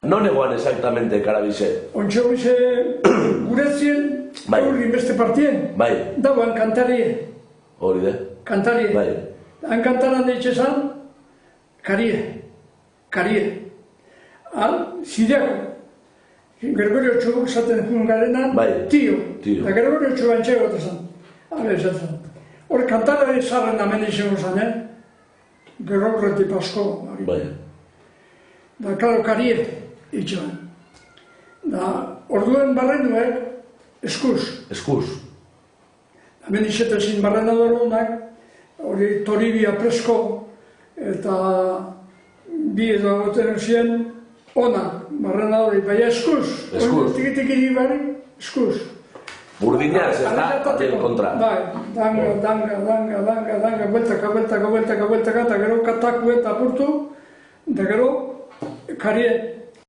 Non egoan exactamente Karabize? Ontxo bize guretzien, eurri beste partien. Bai. Dauan kantarie. Hori de? Kantarie. Bai. Han kantaran deitxezan, karie. Zideako. Gregorio Txubuk zaten garenan, tio. Eta Gregorio Txuban txego ezan. Hala esatzen. Hor kantara ezarren amen izango zen, Gerogreti Pasko. Bai. Da, klaro, karie itxoan. Da, orduen barrenuek, eskuz. Eskuz. Hemen izetezin barrenador honak, hori Toribia Presko, eta bi edo goten zien, ona, barrenadori, baina eskuz. Eskuz. Tiki bari, eskuz. Burdinaz, ez da, atien kontra. Bai, danga, bueltaka, eta gero kataku eta apurtu, eta gero karie